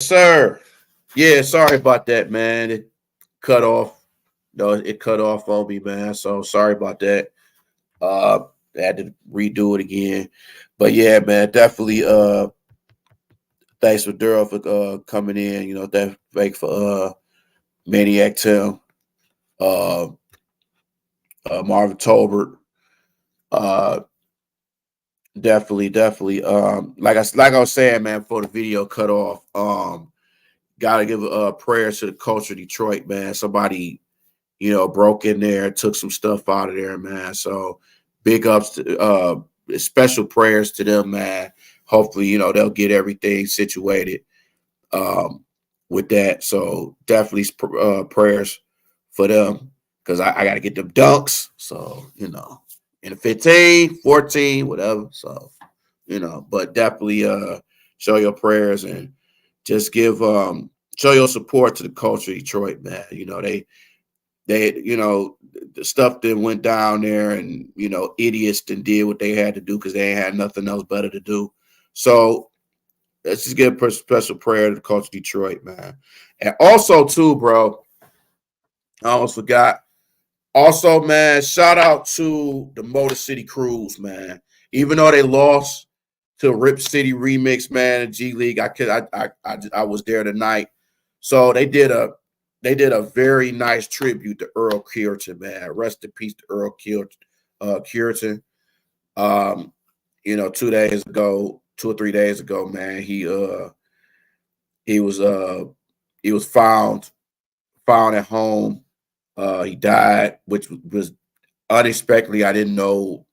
Sir. Yeah, sorry about that, man. It cut off. No, it cut off on me, man. So sorry about that. Uh I had to redo it again. But yeah, man, definitely thanks for Daryl for coming in. Thanks for Maniac Tim, uh Marvin Tolbert. Uh definitely like I was saying, man, before the video cut off. Gotta give prayers to the culture of Detroit, man. Somebody broke in there, took some stuff out of there, man. So big ups to special prayers to them, man. Hopefully, they'll get everything situated um, with that. So definitely prayers for them because I got to get them dunks. So, in the 15, 14, whatever. So, but definitely show your prayers and just show your support to the culture of Detroit, man. They the stuff that went down there and idiots that did what they had to do because they ain't had nothing else better to do. So let's just give a special prayer to the culture of Detroit, man. And also too, bro, I almost forgot. Also, man, shout out to the Motor City Crews, man. Even though they lost to Rip City Remix, man, in G League, I was there tonight. So they did a very nice tribute to Earl Cureton, man. Rest in peace to Earl Cureton. Um, 2 days ago, 2 or 3 days ago, man, he was he was found at home. He died, which was unexpectedly. I didn't know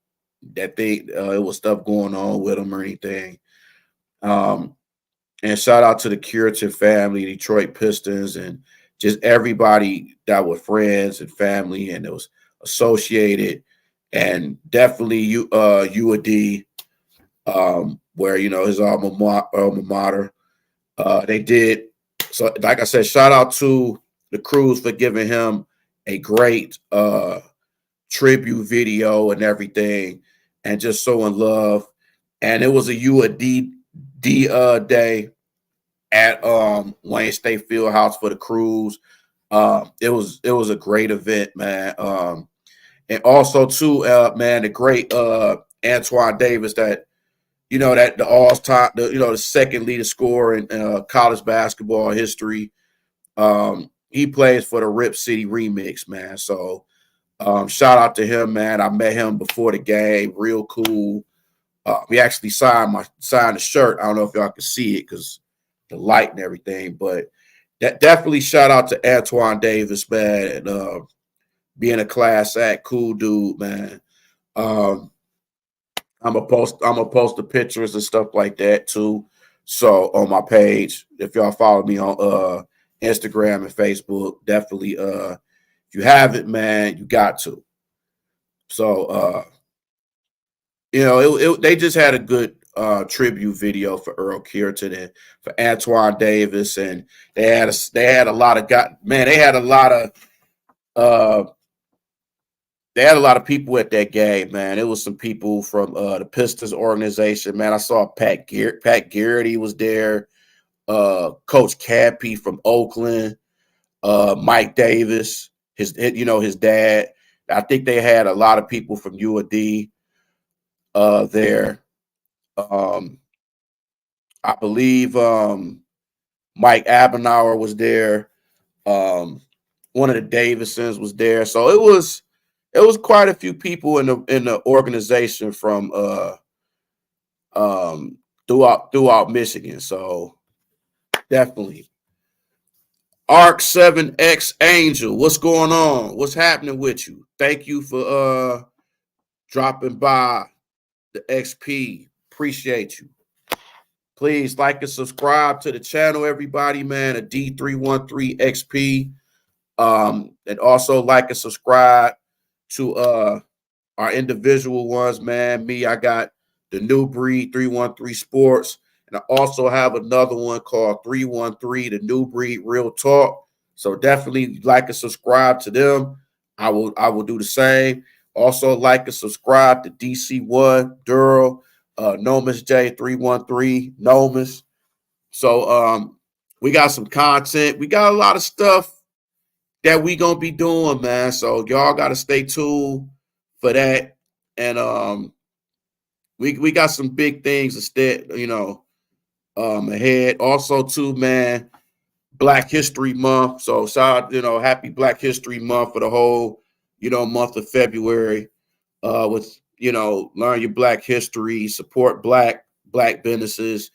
that it was stuff going on with him or anything. Um, and shout out to the Curitin family, Detroit Pistons, and just everybody that were friends and family and it was associated, and definitely UAD, where his alma mater. They did so. Like I said, shout out to the crews for giving him a great tribute video and everything, and just showing love. And it was a UAD day at Wayne State Fieldhouse for the Crews. It was a great event, man. And also too, man, the great Antoine Davis that the all time the second leading scorer in college basketball history. He plays for the Rip City Remix, man. So shout out to him, man. I met him before the game, real cool. We actually signed the shirt. I don't know if y'all can see it because the light and everything, but that definitely shout out to Antoine Davis, man, and being a class act, cool dude, man. Um, I'm gonna post the pictures and stuff like that too. So on my page, if y'all follow me on Instagram and Facebook, definitely if you haven't, man, you got to. So they just had a good tribute video for Earl Cureton and for Antoine Davis, and they had a lot of man. Uh, they had a lot of people at that game, man. It was some people from the Pistons organization, man. I saw Pat Garrity was there. Coach Cappy from Oakland. Mike Davis, his dad. I think they had a lot of people from UAD there. Um, I believe Mike Abenauer was there. One of the Davisons was there. So it was quite a few people in the organization from throughout Michigan. So definitely. Arc 7X Angel, what's going on? What's happening with you? Thank you for dropping by the XP. Appreciate you. Please like and subscribe to the channel, everybody, man. A D313XP. And also like and subscribe to our individual ones, man. Me, I got the New Breed 313 Sports. And I also have another one called 313, the New Breed Real Talk. So definitely like and subscribe to them. I will do the same. Also like and subscribe to DC1, Duro, Nomus J313, Nomus. So We got some content. We got a lot of stuff that we gonna be doing, man. So y'all gotta stay tuned for that. And we got some big things instead, ahead. Also, too, man, Black History Month. So shout out, happy Black History Month for the whole, month of February. With learn your Black history, support black businesses.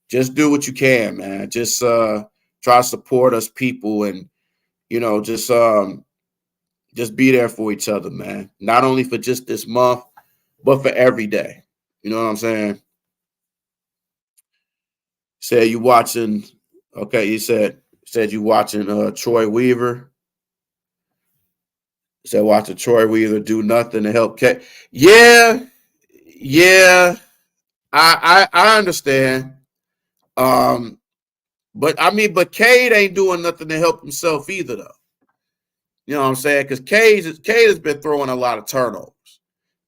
Just do what you can, man. Just try to support us people, and just be there for each other, man. Not only for just this month, but for every day. You know what I'm saying? Said you watching. Okay, you said you watching Troy Weaver. Said watching Troy Weaver do nothing to help K. Yeah, yeah. I understand. Um, but Cade ain't doing nothing to help himself either, though. You know what I'm saying? Because Cade has been throwing a lot of turnovers.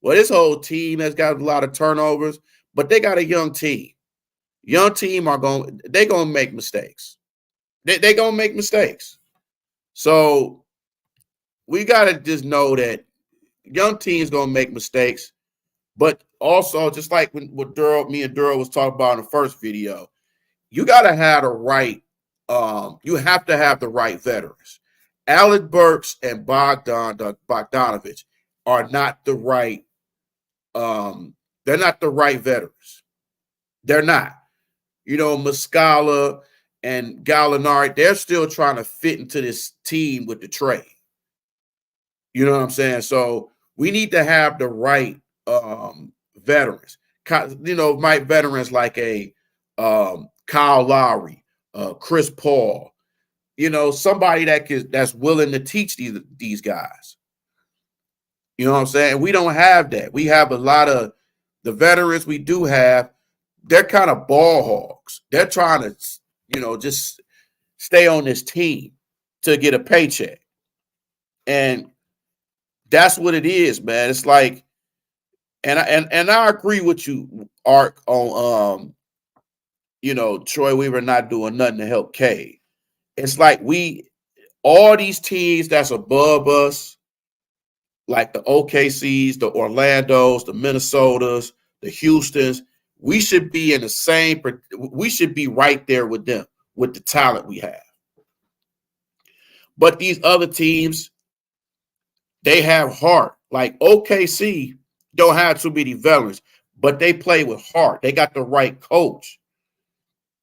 Well, this whole team has got a lot of turnovers, but they got a young team. Young team they're gonna make mistakes. They gonna make mistakes. So we gotta just know that young teams gonna make mistakes. But also, just like what me and Duro was talking about in the first video, you gotta have the right. You have to have the right veterans. Alec Burks and Bogdanovich are not the right. They're not the right veterans. They're not. Muscala and Gallinari, they're still trying to fit into this team with the trade. You know what I'm saying? So we need to have the right veterans. Might veterans like a Kyle Lowry, Chris Paul. Somebody that's willing to teach these guys. You know what I'm saying? We don't have that. We have a lot of the veterans we do have. They're kind of ball hogs. They're trying to, just stay on this team to get a paycheck. And that's what it is, man. It's like, and I agree with you, Art, on Troy Weaver not doing nothing to help Cade. It's like all these teams that's above us, like the OKCs, the Orlandos, the Minnesotas, the Houstons, we should be in the same. We should be right there with them with the talent we have. But these other teams, they have heart. Like OKC don't have too many veterans, but they play with heart. They got the right coach.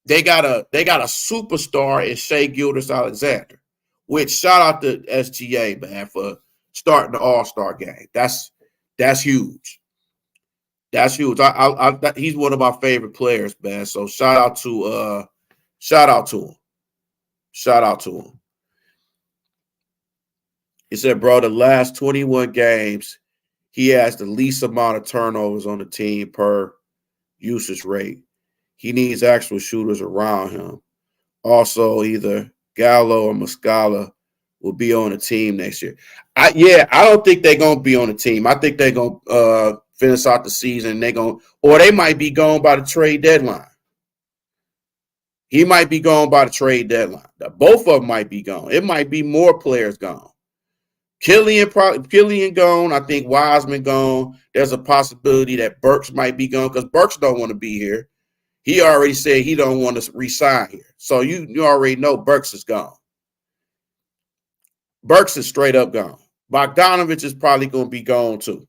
They got a superstar in Shai Gilgeous-Alexander. Which shout out to SGA, man, for starting the All-Star game. That's huge. That's huge. He's one of my favorite players, man. So shout out to him. Shout out to him. He said, bro, the last 21 games, he has the least amount of turnovers on the team per usage rate. He needs actual shooters around him. Also, either Gallo or Muscala will be on the team next year. I don't think they're gonna be on the team. I think they're gonna finish out the season. Or they might be gone by the trade deadline. He might be gone by the trade deadline. Both of them might be gone. It might be more players gone. Killian gone. I think Wiseman gone. There's a possibility that Burks might be gone because Burks don't want to be here. He already said he don't want to resign here. So you already know Burks is gone. Burks is straight up gone. Bogdanovich is probably going to be gone too.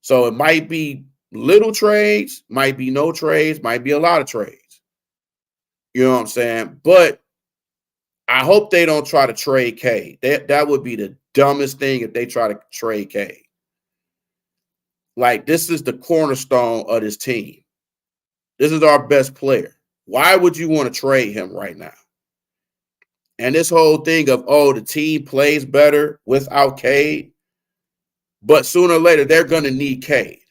So it might be little trades, might be no trades, might be a lot of trades. You know what I'm saying? But I hope they don't try to trade Cade. That would be the dumbest thing if they try to trade Cade. Like, this is the cornerstone of this team. This is our best player. Why would you want to trade him right now? And this whole thing of, the team plays better without Cade, but sooner or later, they're going to need Cade.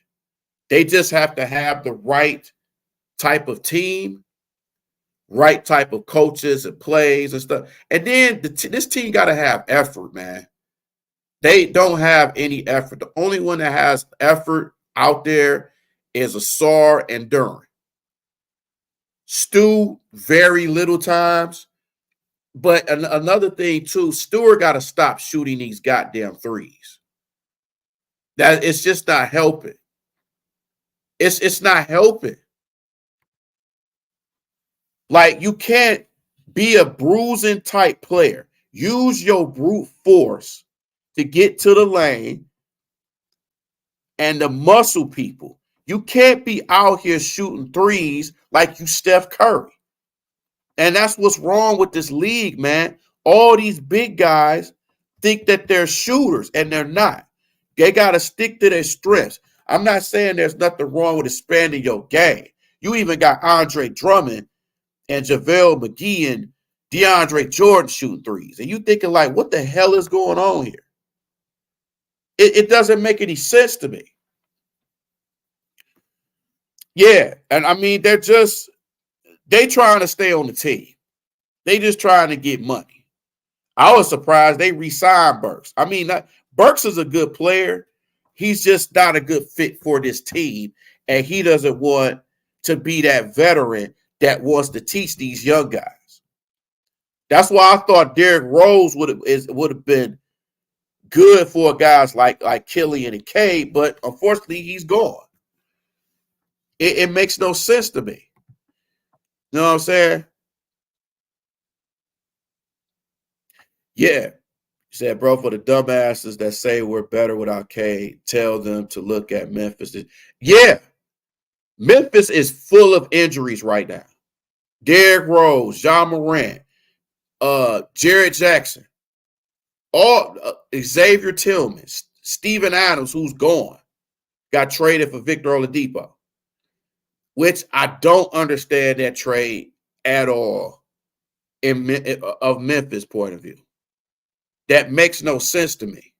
They just have to have the right type of team, right type of coaches and plays and stuff. And then this team got to have effort, man. They don't have any effort. The only one that has effort out there is Asar and Duran. Stu, very little times, But another thing too, Stewart got to stop shooting these goddamn threes. That it's just not helping. It's not helping. Like you can't be a bruising type player. Use your brute force to get to the lane and the muscle people. You can't be out here shooting threes like you Steph Curry. And that's what's wrong with this league, man. All these big guys think that they're shooters, and they're not. They got to stick to their strengths. I'm not saying there's nothing wrong with expanding your game. You even got Andre Drummond and JaVale McGee and DeAndre Jordan shooting threes. And you thinking like, what the hell is going on here? It doesn't make any sense to me. Yeah, and I mean, they trying to stay on the team. They just trying to get money. I was surprised they re-signed Burks. I mean, Burks is a good player. He's just not a good fit for this team, and he doesn't want to be that veteran that wants to teach these young guys. That's why I thought Derrick Rose would have been good for guys like Killian and Cade, but unfortunately, he's gone. It makes no sense to me. You know what I'm saying? Yeah. He said, bro, for the dumbasses that say we're better without Cade, tell them to look at Memphis. Yeah. Memphis is full of injuries right now. Derrick Rose, Ja Morant, Jared Jackson, all Xavier Tillman, Steven Adams, who's gone, got traded for Victor Oladipo, which I don't understand that trade at all of Memphis' point of view. That makes no sense to me.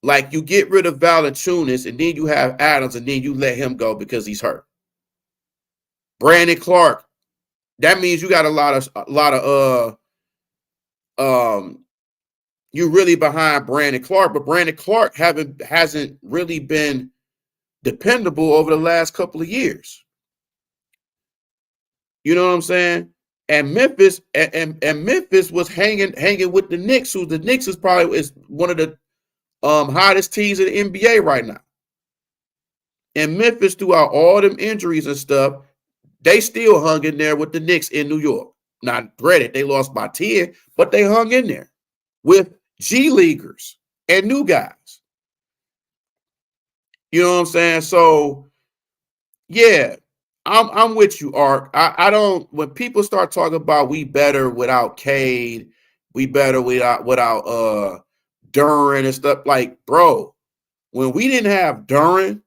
Like you get rid of Valanciunas and then you have Adams and then you let him go because he's hurt. Brandon Clark, that means you got a lot of you're really behind Brandon Clark, but Brandon Clark hasn't really been dependable over the last couple of years. You know what I'm saying? And Memphis and Memphis was hanging with the Knicks, who the Knicks is one of the hottest teams in the NBA right now. And Memphis, throughout all them injuries and stuff, they still hung in there with the Knicks in New York. Now, granted, they lost by 10, but they hung in there with G Leaguers and new guys. You know what I'm saying? So, yeah, I'm with you, Art. I don't. When people start talking about we better without Cade, we better without Duran and stuff, like, bro, when we didn't have Duran,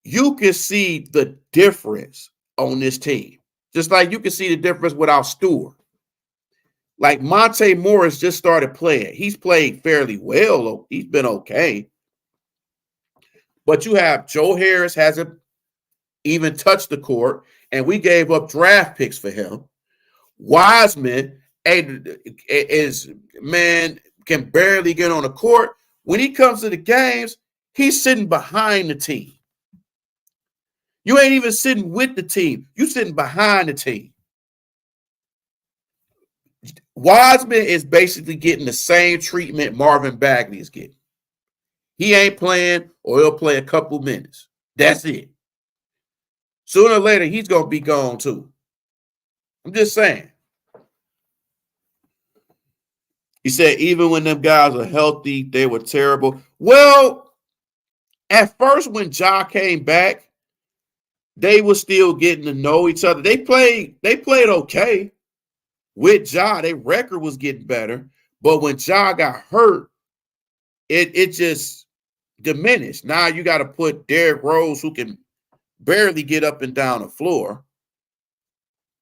you can see the difference on this team. Just like you can see the difference without Stewart. Like Monte Morris just started playing. He's played fairly well. He's been okay. But you have Joe Harris hasn't even touched the court, and we gave up draft picks for him. Wiseman can barely get on the court. When he comes to the games, he's sitting behind the team. You ain't even sitting with the team. You sitting behind the team. Wiseman is basically getting the same treatment Marvin Bagley is getting. He ain't playing, or he'll play a couple minutes. That's it. Sooner or later, he's going to be gone too. I'm just saying. He said, even when them guys are healthy, they were terrible. Well, at first when Ja came back, they were still getting to know each other. They played okay with Ja. Their record was getting better. But when Ja got hurt, it just diminished. Now you got to put Derrick Rose, who can barely get up and down the floor.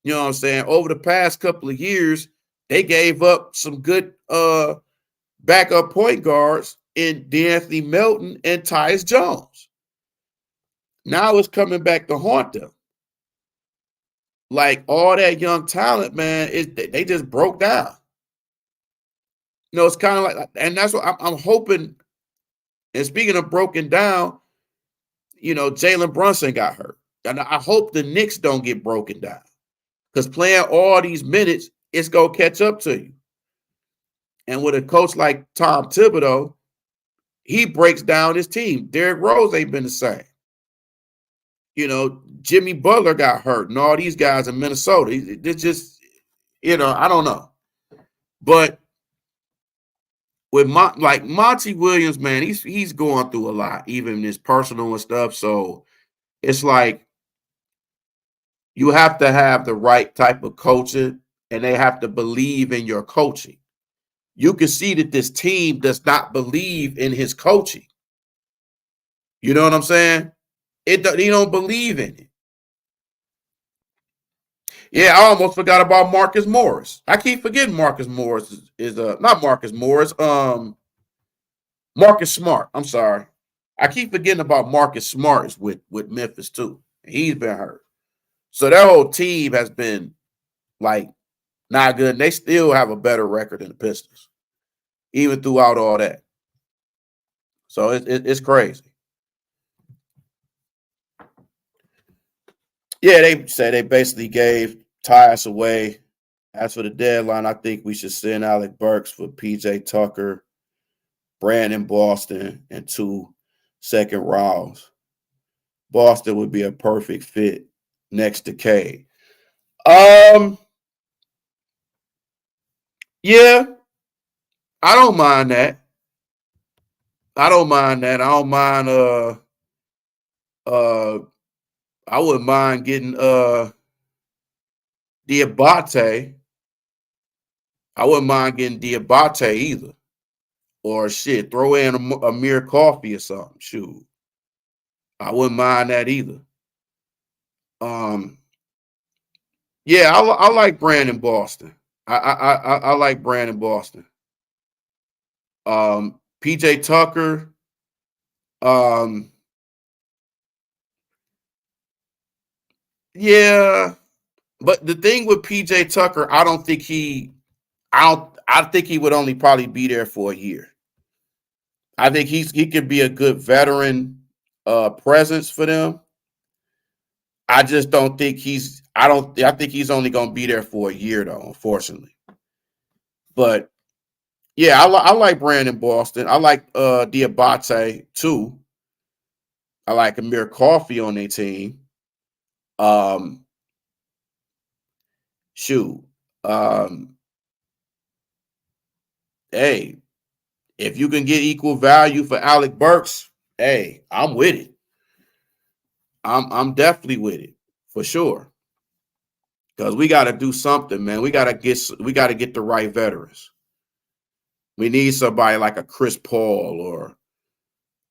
You know what I'm saying? Over the past couple of years, they gave up some good backup point guards in D'Anthony Melton and Tyus Jones. Now it's coming back to haunt them. Like all that young talent, man, they just broke down. You know, it's kind of like, and that's what I'm hoping. And speaking of broken down, you know, Jalen Brunson got hurt. And I hope the Knicks don't get broken down. Because playing all these minutes, it's going to catch up to you. And with a coach like Tom Thibodeau, he breaks down his team. Derrick Rose ain't been the same. Jimmy Butler got hurt, and all these guys in Minnesota. It's just, I don't know. But with Monty Williams, man, he's going through a lot, even in his personal and stuff. So it's like you have to have the right type of coaching, and they have to believe in your coaching. You can see that this team does not believe in his coaching. You know what I'm saying? He don't believe in it. Yeah, I almost forgot about Marcus Morris. I keep forgetting Marcus Morris is not Marcus Morris, Marcus Smart. I'm sorry. I keep forgetting about Marcus Smart is with Memphis too. He's been hurt. So their whole team has been like not good. And they still have a better record than the Pistons, even throughout all that. So it's crazy. Yeah, they said they basically gave Tyus away. As for the deadline, I think we should send Alec Burks for PJ Tucker, Brandon Boston, and 2 second rounds. Boston would be a perfect fit next to Cade. Yeah, I don't mind that. I don't mind. I wouldn't mind getting Diabate. I wouldn't mind getting Diabate either. Or shit, throw in a mere coffee or something. Shoot. I wouldn't mind that either. Yeah, I like Brandon Boston. I like Brandon Boston. PJ Tucker. Yeah, but the thing with PJ Tucker, I think he would only probably be there for a year. I think he could be a good veteran presence for them. I just don't think I think he's only going to be there for a year though, unfortunately. But yeah, I like Brandon Boston. I like Diabate too. I like Amir Coffey on their team. Shoot. Hey, if you can get equal value for Alec Burks, hey, I'm with it. I'm definitely with it for sure. Because we got to do something, man. We got to get the right veterans. We need somebody like a Chris Paul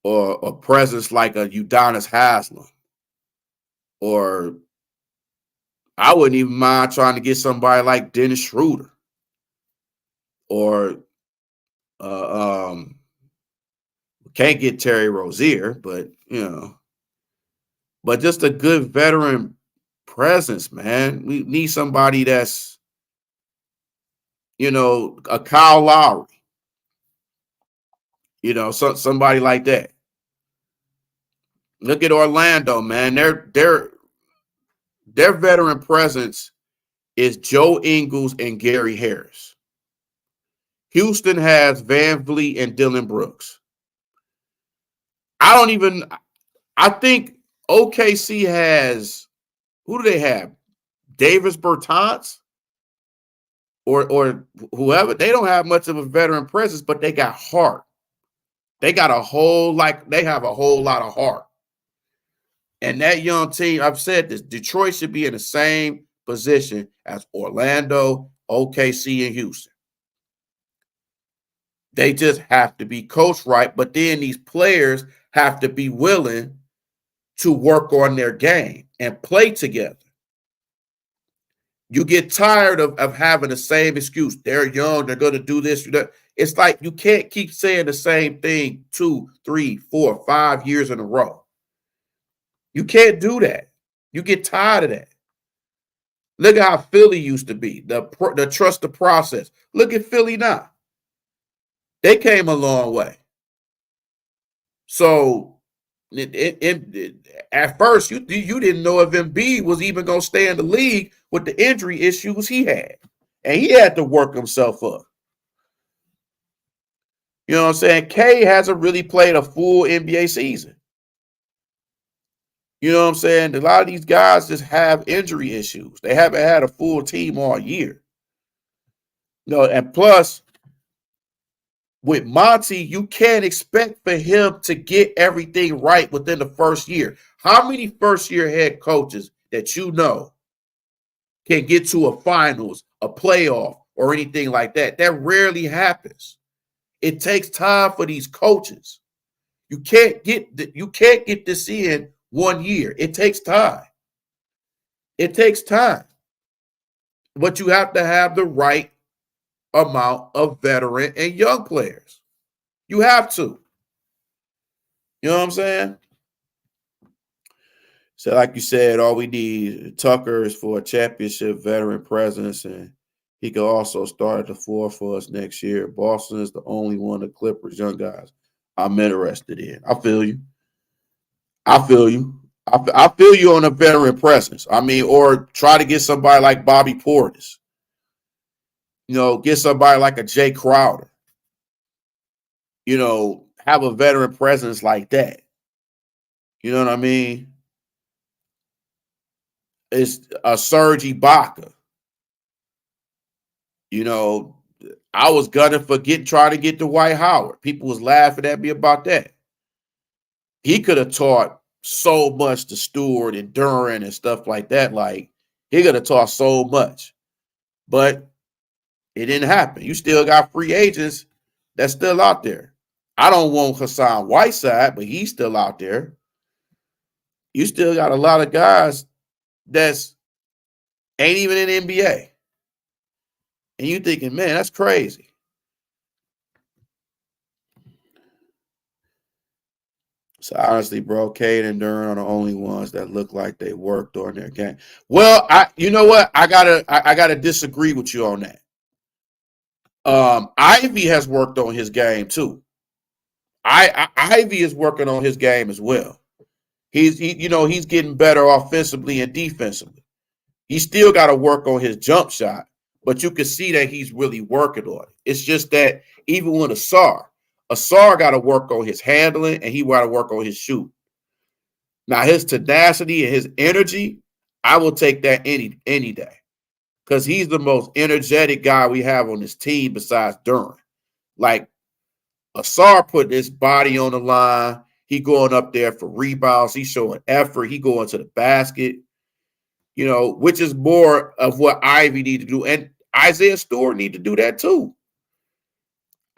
or a presence like a Udonis Haslem. Or I wouldn't even mind trying to get somebody like Dennis Schroeder. Or can't get Terry Rozier, but but just a good veteran presence, man. We need somebody that's a Kyle Lowry. Somebody like that. Look at Orlando, man. Their veteran presence is Joe Ingles and Gary Harris. Houston has Van Vliet and Dylan Brooks. I think OKC has, who do they have? Davis Bertans or whoever. They don't have much of a veteran presence, but they got heart. They have a whole lot of heart. And that young team, I've said this, Detroit should be in the same position as Orlando, OKC, and Houston. They just have to be coached right, but then these players have to be willing to work on their game and play together. You get tired of having the same excuse. They're young, they're going to do this. It's like you can't keep saying the same thing 2, 3, 4, 5 years in a row. You can't do that. You get tired of that. Look at how Philly used to be, the trust the process. Look at Philly now. They came a long way. So At first, you didn't know if Embiid was even going to stay in the league with the injury issues he had, and he had to work himself up. You know what I'm saying? K hasn't really played a full NBA season. You know what I'm saying? A lot of these guys just have injury issues. They haven't had a full team all year. You know, and plus, with Monty, you can't expect for him to get everything right within the first year. How many first-year head coaches that you know can get to a finals, a playoff, or anything like that? That rarely happens. It takes time for these coaches. You can't get this in 1 year. It takes time. It takes time. But you have to have the right amount of veteran and young players. You have to. You know what I'm saying? So, like you said, all we need Tucker is for a championship veteran presence, and he could also start at the 4 for us next year. Boston is the only one of the Clippers young guys I'm interested in. I feel you. I feel you. I feel you on a veteran presence. I mean, or try to get somebody like Bobby Portis. You know, get somebody like a Jay Crowder. You know, have a veteran presence like that. You know what I mean? It's a Serge Ibaka. You know, I was gunning for trying to get to Dwight Howard. People was laughing at me about that. He could have taught so much to Stewart and Duran and stuff like that. Like, he could have taught so much. But it didn't happen. You still got free agents that's still out there. I don't want Hassan Whiteside, but he's still out there. You still got a lot of guys that's ain't even in the NBA. And you thinking, man, that's crazy. So honestly, bro, Cade and Duran are the only ones that look like they worked during their game. Well, you know what? I gotta disagree with you on that. Ivy has worked on his game too. Ivy is working on his game as well. He's getting better offensively and defensively. He still got to work on his jump shot, but you can see that he's really working on it. It's just that even with Asar got to work on his handling and he got to work on his shoot. Now his tenacity and his energy, I will take that any day because he's the most energetic guy we have on this team besides Duran. Like Asar putting his body on the line. He going up there for rebounds. He's showing effort. He going to the basket. You know, which is more of what Ivy need to do. And Isaiah Stewart need to do that too.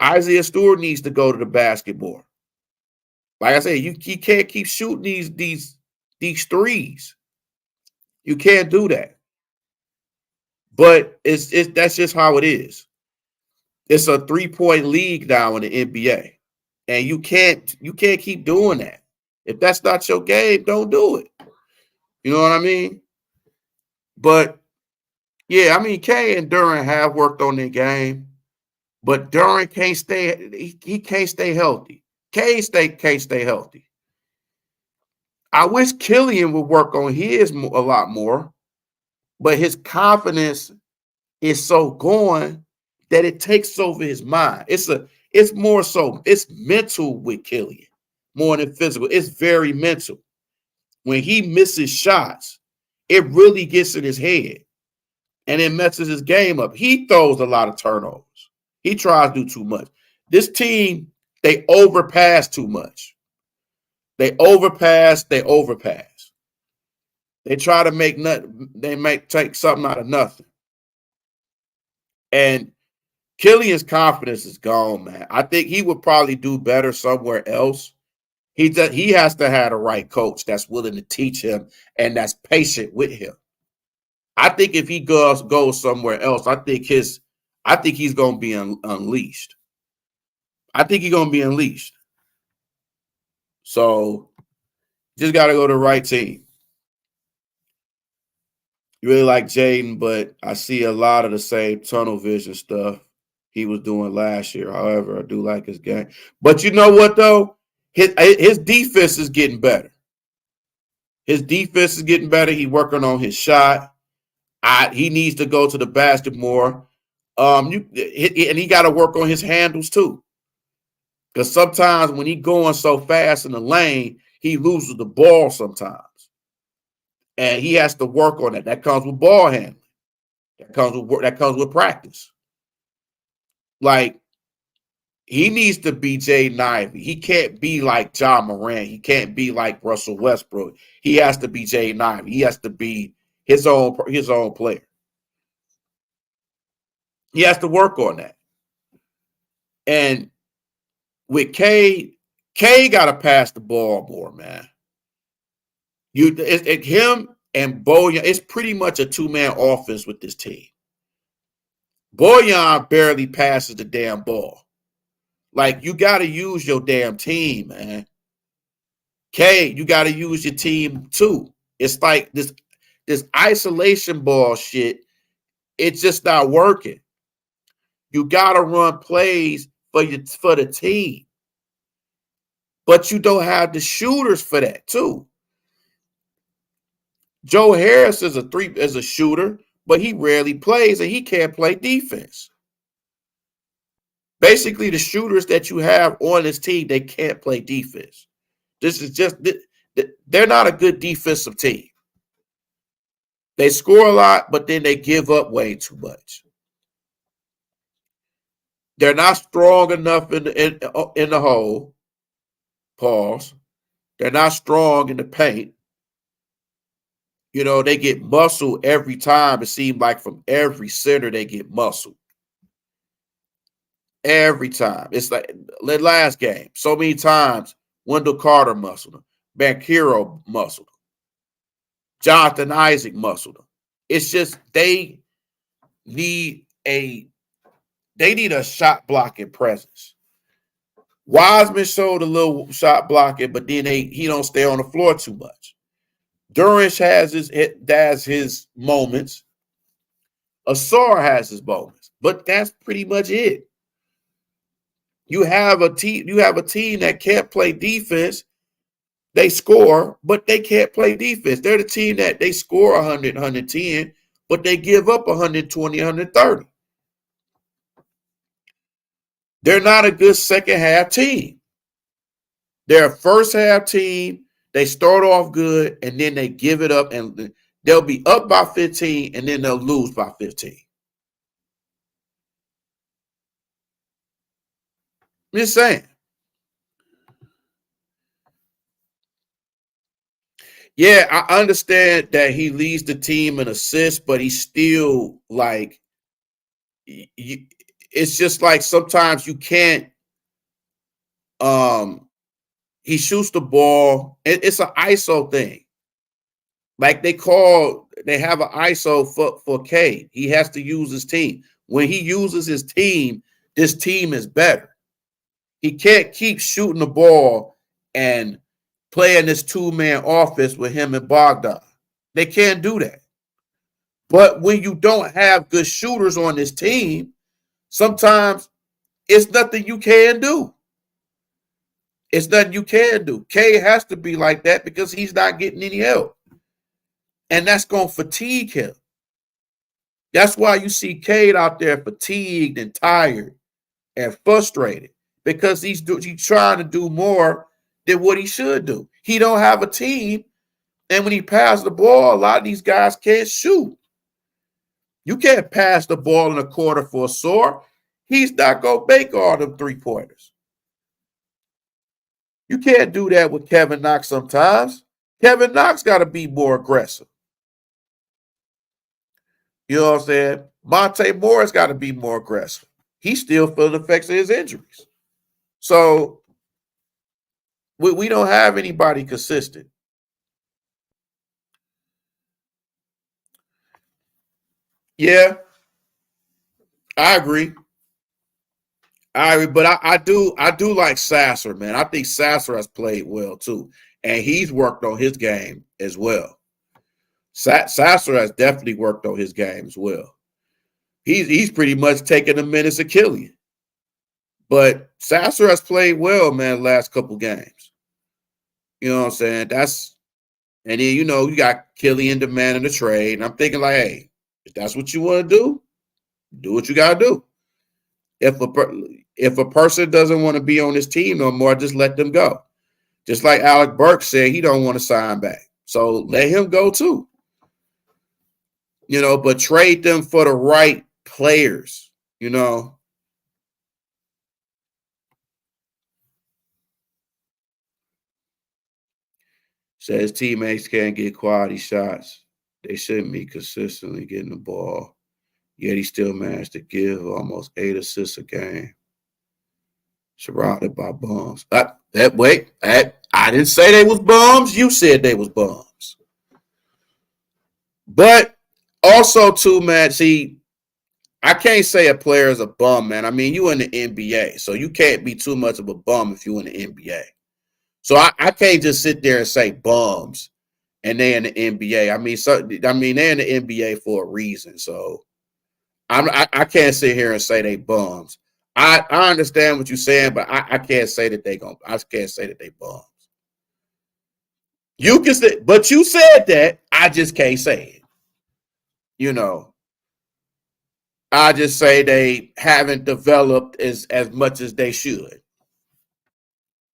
Isaiah Stewart needs to go to the basket more. Like I said, you can't keep shooting these threes. You can't do that. But it's that's just how it is. It's a 3-point league now in the NBA. And you can't keep doing that. If that's not your game, don't do it. You know what I mean? But yeah, I mean, Kay and Duran have worked on their game, but Duran can't stay. He can't stay healthy. Can't stay healthy. I wish Killian would work on his a lot more, but his confidence is so gone that it takes over his mind. It's more so it's mental with Killian more than physical. It's very mental. When he misses shots, it really gets in his head. And it messes his game up. He throws a lot of turnovers. He tries to do too much. This team, they overpass too much. They overpass. They try to make nothing. They take something out of nothing. And Killian's confidence is gone, man. I think he would probably do better somewhere else. He has to have the right coach that's willing to teach him and that's patient with him. I think if he goes somewhere else, I think he's going to be unleashed. I think he's going to be unleashed. So just got to go to the right team. You really like Jaden, but I see a lot of the same tunnel vision stuff he was doing last year. However, I do like his game. But you know what, though? His defense is getting better. His defense is getting better. He's working on his shot. He needs to go to the basket more. And he got to work on his handles too. Because sometimes when he's going so fast in the lane, he loses the ball sometimes. And he has to work on that. That comes with ball handling. That comes with practice. Like, he needs to be Jaden Ivey. He can't be like John Morant. He can't be like Russell Westbrook. He has to be Jaden Ivey. He has to be his own player. He has to work on that. And with K got to pass the ball more, man. Him and Bojan, it's pretty much a two-man offense with this team. Bojan barely passes the damn ball. Like, you got to use your damn team, man. K, you got to use your team too. It's like this isolation ball shit, it's just not working. You got to run plays for the team. But you don't have the shooters for that too. Joe Harris is a shooter, but he rarely plays and he can't play defense. Basically, the shooters that you have on this team, they can't play defense. They're not a good defensive team. They score a lot, but then they give up way too much. They're not strong enough in the hole. Pause. They're not strong in the paint. You know, they get muscle every time. It seems like from every center they get muscle. Every time. It's like the last game. So many times, Wendell Carter muscled him. Banchero muscled him. Jonathan Isaac muscled him. It's just they need a shot blocking presence. Wiseman showed a little shot blocking, but then he don't stay on the floor too much. Durant has his moments. Asar has his moments, but that's pretty much it. You have a team that can't play defense. They score, but they can't play defense. They're the team that they score 100, 110, but they give up 120, 130. They're not a good second half team. They're a first half team. They start off good, and then they give it up, and they'll be up by 15, and then they'll lose by 15. I'm just saying. Yeah, I understand that he leads the team in assists, but he's still like, it's just like sometimes you can't. He shoots the ball. It's an ISO thing. Like they have an ISO for K. He has to use his team. When he uses his team, this team is better. He can't keep shooting the ball and playing this two-man offense with him and Bogdan. They can't do that. But when you don't have good shooters on this team, sometimes it's nothing you can do. It's nothing you can do. K has to be like that because he's not getting any help. And that's going to fatigue him. That's why you see Cade out there fatigued and tired and frustrated because he's trying to do more than what he should do. He don't have a team, and when he passes the ball, a lot of these guys can't shoot. You can't pass the ball in a quarter for a sore. He's not going to make all them three-pointers. You can't do that with Kevin Knox sometimes. Kevin Knox got to be more aggressive. You know what I'm saying? Monte Morris got to be more aggressive. He's still feeling the effects of his injuries. So we don't have anybody consistent. Yeah, I agree. But I do like Sasser, man. I think Sasser has played well too, and he's worked on his game as well. Sasser has definitely worked on his game as well. He's pretty much taken the minutes of Killian. But Sasser has played well, man, last couple games. You know what I'm saying? And then, you got Killian demanding the trade. And I'm thinking, like, hey, if that's what you want to do what you got to do. If a person doesn't want to be on this team no more, just let them go. Just like Alec Burks said, he don't want to sign back. So let him go too. But trade them for the right players, Says teammates can't get quality shots. They shouldn't be consistently getting the ball. Yet he still managed to give almost 8 assists a game. Surrounded by bums. I didn't say they was bums. You said they was bums. But also, too, man, see, I can't say a player is a bum, man. I mean, you in the NBA, so you can't be too much of a bum if you in the NBA. So I can't just sit there and say bums and they in the NBA. I mean, they're in the NBA for a reason. So I can't sit here and say they bums. I understand what you're saying, but I can't say that I can't say that they bums. You can say, but you said that. I just can't say it. I just say they haven't developed as much as they should.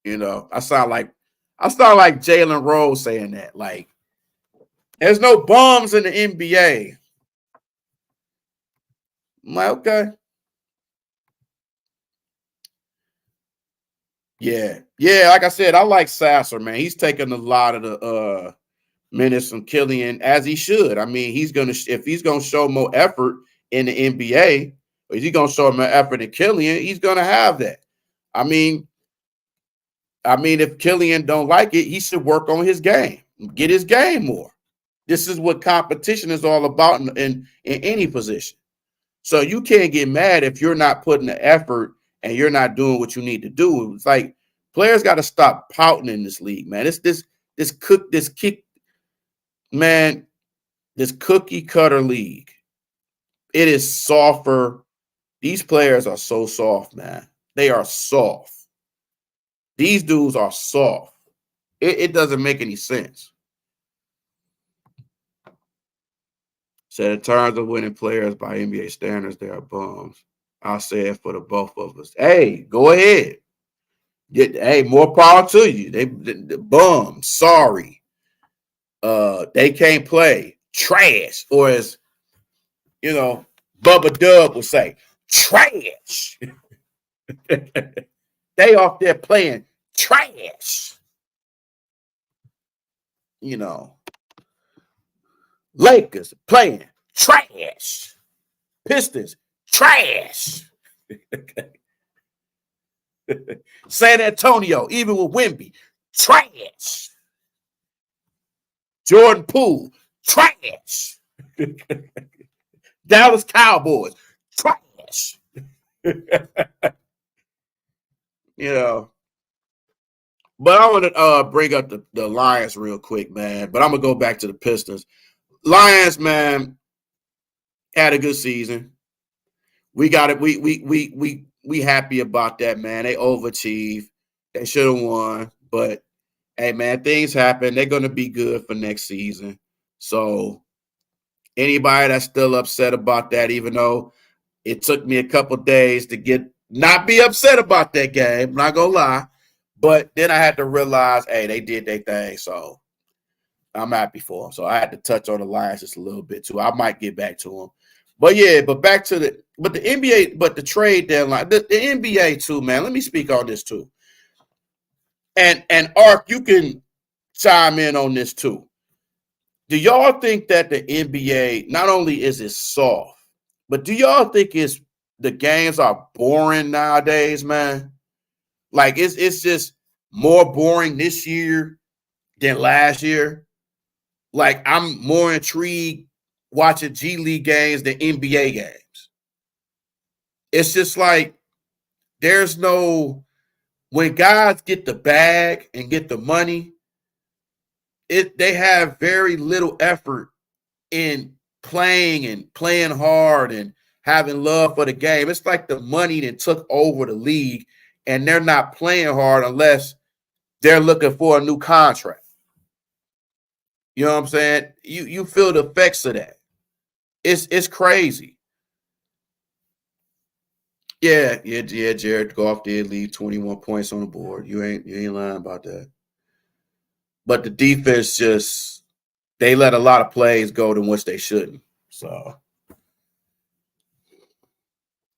I sound like Jalen Rose saying that. Like, there's no bums in the NBA. I'm like, okay. Yeah. Yeah, like I said, I like Sasser, man. He's taking a lot of the minutes from Killian, as he should. I mean, if he's gonna show more effort in the NBA, or is he gonna show more effort in Killian, he's gonna have that. I mean, if Killian don't like it, he should work on his game, get his game more. This is what competition is all about in any position. So you can't get mad if you're not putting the effort and you're not doing what you need to do. It's like players got to stop pouting in this league, man. This cookie cutter league. It is softer. These players are so soft, man. They are soft. These dudes are soft. It doesn't make any sense. So in terms of winning players by NBA standards, they are bums. I'll say it for the both of us. Hey, go ahead. Hey, more power to you. They bums. Sorry. They can't play. Trash. Or as Bubba Dub would say, trash. They off there playing trash. Lakers playing trash. Pistons trash. San Antonio, even with Wemby, trash. Jordan Poole, trash. Dallas Cowboys, trash. But I want to bring up the Lions real quick, man. But I'm gonna go back to the Pistons. Lions, man, had a good season. We got it. We happy about that, man. They overachieved. They should have won, but hey, man, things happen. They're gonna be good for next season. So anybody that's still upset about that, even though it took me a couple days to not be upset about that game, I'm not gonna lie. But then I had to realize, hey, they did their thing, so I'm happy for them. So I had to touch on the Lions just a little bit too. I might get back to them. But yeah, back to the NBA, but the trade deadline, the NBA too, man. Let me speak on this too. And Ark, you can chime in on this too. Do y'all think that the NBA, not only is it soft, but do y'all think the games are boring nowadays, man? Like it's just more boring this year than last year. Like I'm more intrigued watching G League games than NBA games. It's just like when guys get the bag and get the money, they have very little effort in playing hard and having love for the game. It's like the money that took over the league, and they're not playing hard unless they're looking for a new contract. You know what I'm saying? You feel the effects of that. It's crazy. Yeah. Jared Goff did leave 21 points on the board. You ain't lying about that. But the defense just they let a lot of plays go to which they shouldn't. So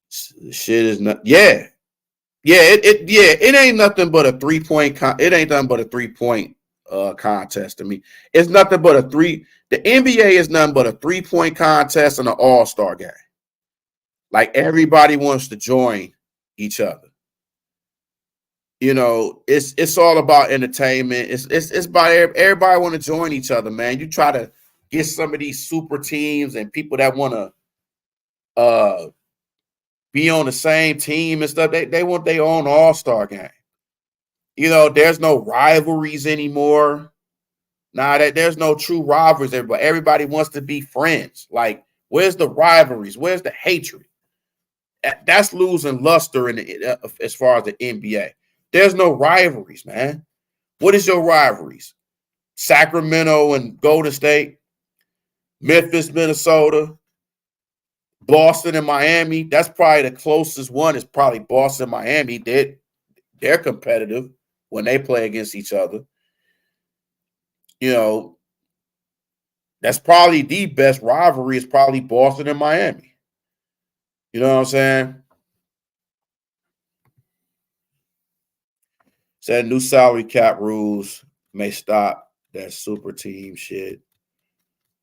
shit is not. Yeah. It ain't nothing but a 3-point. It ain't nothing but a 3-point contest to me. It's nothing but a three. The NBA is nothing but a 3-point contest and an all-star game. Like everybody wants to join each other. You know, it's all about entertainment. It's about everybody want to join each other, man. You try to get some of these super teams and people that want to be on the same team and stuff. They want their own all-star game. You know, there's no rivalries anymore. Nah, there's no true rivalries. Everybody wants to be friends. Like, where's the rivalries? Where's the hatred? That's losing luster as far as the NBA. There's no rivalries, man. What is your rivalries? Sacramento and Golden State, Memphis, Minnesota, Boston and Miami. That's probably the closest one. Is probably Boston, Miami. They're competitive when they play against each other. You know, that's probably the best rivalry is probably Boston and Miami. You know what I'm saying? Said new salary cap rules may stop that super team shit.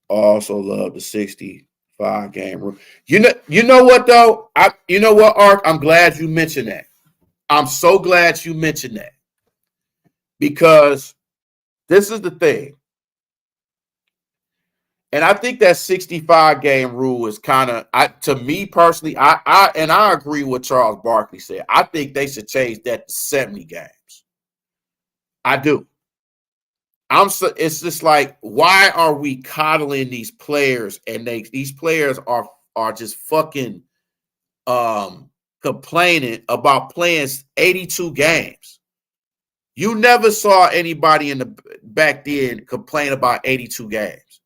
Also love the 65 game rule. You know what though? You know what, Ark? I'm glad you mentioned that. I'm so glad you mentioned that. Because this is the thing. And I think that 65 game rule is kind of, to me personally, I agree with Charles Barkley said. I think they should change that to 70 games. I do. It's just like, why are we coddling these players and these players are just fucking complaining about playing 82 games. You never saw anybody in the back then complain about 82 games.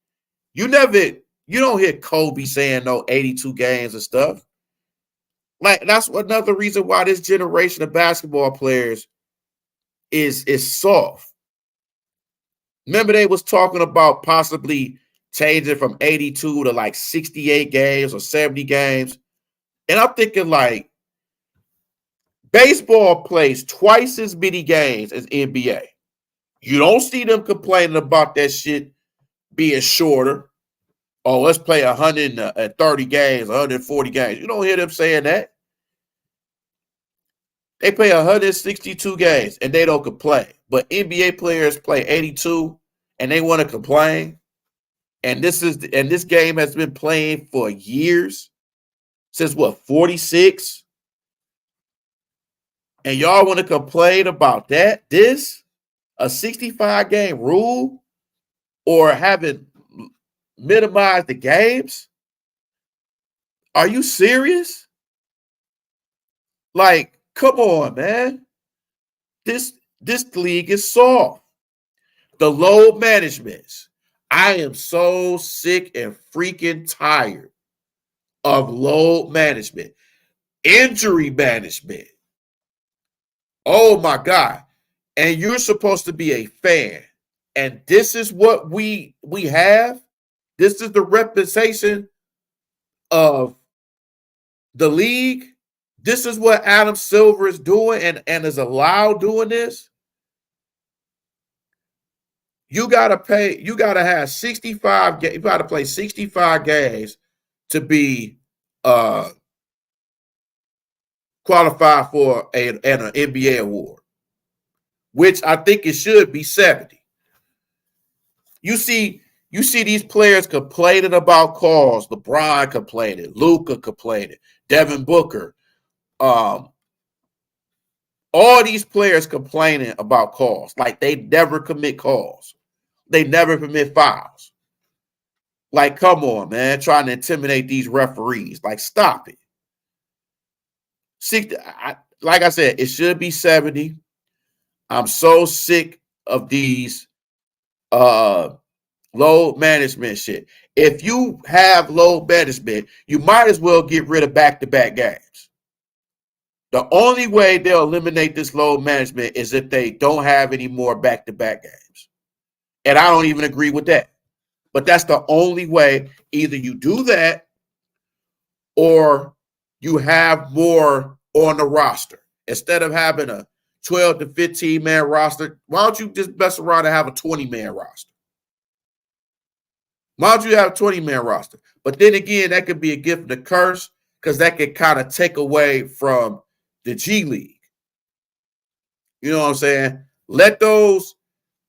You don't hear Kobe saying no 82 games and stuff. Like, that's another reason why this generation of basketball players is soft. Remember, they was talking about possibly changing from 82 to like 68 games or 70 games. And I'm thinking, like, baseball plays twice as many games as NBA. You don't see them complaining about that shit being shorter. Oh, let's play 130 games, 140 games. You don't hear them saying that. They play 162 games and they don't complain. But NBA players play 82 and they want to complain. And this game has been playing for years. Since what, 46? And y'all want to complain about that? This? A 65 game rule? Or having minimized the games? Are you serious? Like, come on, man. This league is soft. The load management. I am so sick and freaking tired of load management. Injury management. Oh my God. And you're supposed to be a fan. And this is what we have. This is the representation of the league. This is what Adam Silver is doing and is allowed doing this. You gotta have 65 games. You gotta play 65 games to be qualified for an NBA award, which I think it should be 70. You see these players complaining about calls. LeBron complaining, Luka complaining, Devin Booker, all these players complaining about calls. Like, they never commit calls. They never commit fouls. Like, come on, man, trying to intimidate these referees. Like, stop it. Like I said, it should be 70. I'm so sick of these load management shit. If you have load management, you might as well get rid of back-to-back games. The only way they'll eliminate this load management is if they don't have any more back-to-back games. And I don't even agree with that. But that's the only way. Either you do that or you have more on the roster. Instead of having a 12 to 15 man roster, why don't you just mess around and have a 20-man roster? Why don't you have a 20-man roster? But then again, that could be a gift and a curse because that could kind of take away from the G League. You know what I'm saying? Let those,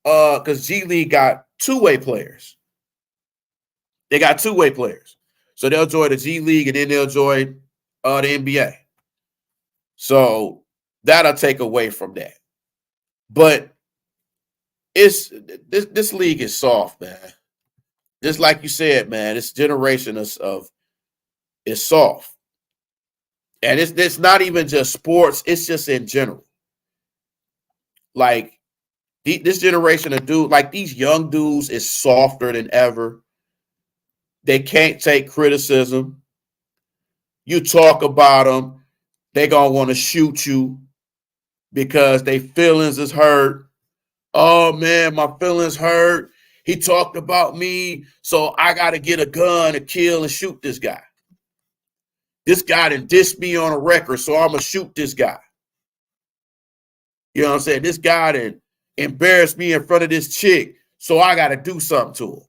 because G League got two-way players. They got two-way players. So they'll join the G League and then they'll join the NBA. So that'll take away from that. But this league is soft, man. Just like you said, man, this generation is soft. And it's not even just sports, it's just in general. Like this generation of dudes, like these young dudes is softer than ever. They can't take criticism. You talk about them, they gonna want to shoot you because their feelings is hurt. Oh man, my feelings hurt. He talked about me, so I gotta get a gun to kill and shoot this guy. This guy done dissed me on a record, so I'm gonna shoot this guy. You know what I'm saying? This guy done embarrassed me in front of this chick, so I gotta do something to him.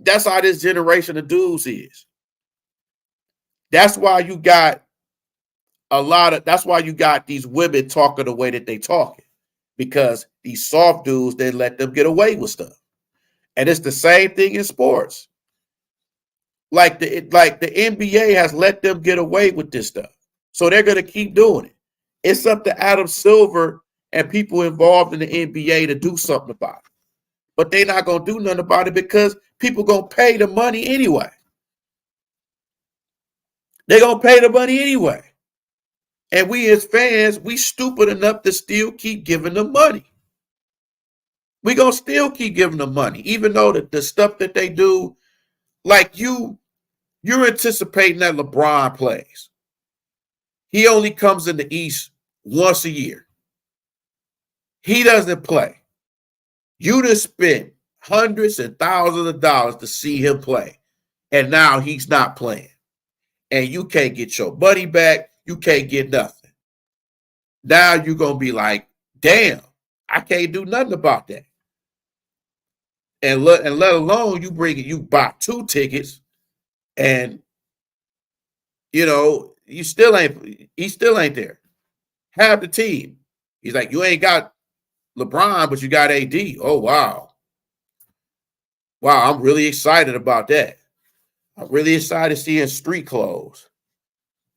That's how this generation of dudes is. That's why you got that's why you got these women talking the way that they talking. Because these soft dudes, they let them get away with stuff. And it's the same thing in sports. Like the NBA has let them get away with this stuff. So they're going to keep doing it. It's up to Adam Silver and people involved in the NBA to do something about it. But they're not going to do nothing about it because people going to pay the money anyway. They're going to pay the money anyway. And we as fans, we stupid enough to still keep giving them money. We're going to still keep giving them money, even though the stuff that they do, like you're anticipating that LeBron plays. He only comes in the East once a year. He doesn't play. You just spent hundreds and thousands of dollars to see him play, and now he's not playing. And you can't get your money back. You can't get nothing. Now you're going to be like, damn, I can't do nothing about that. And let alone you buy 2 tickets and, you know, he still ain't there. Half the team. He's like, you ain't got LeBron, but you got AD. Oh, wow. Wow, I'm really excited about that. I'm really excited seeing street clothes.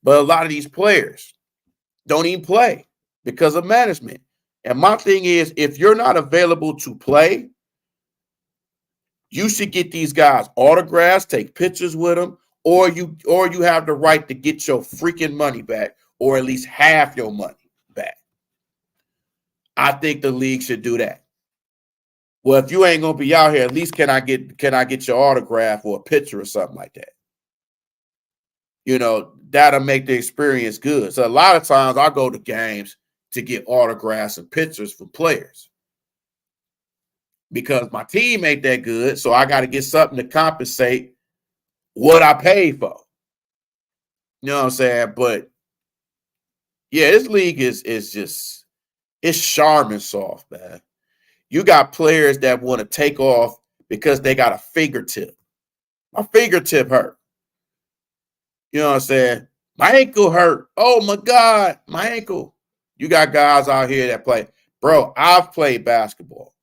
But a lot of these players don't even play because of management. And my thing is, if you're not available to play, you should get these guys autographs, take pictures with them, or you have the right to get your freaking money back, or at least half your money back. I think the league should do that. Well, if you ain't gonna be out here, at least can I get your autograph or a picture or something like that? You know, that'll make the experience good. So a lot of times I go to games to get autographs and pictures from players because my team ain't that good. So I got to get something to compensate what I paid for. You know what I'm saying? But yeah, this league is just, it's charming soft, man. You got players that want to take off because they got a fingertip. My fingertip hurt. You know what I'm saying? My ankle hurt. Oh my God, my ankle. You got guys out here that play. Bro, I've played basketball.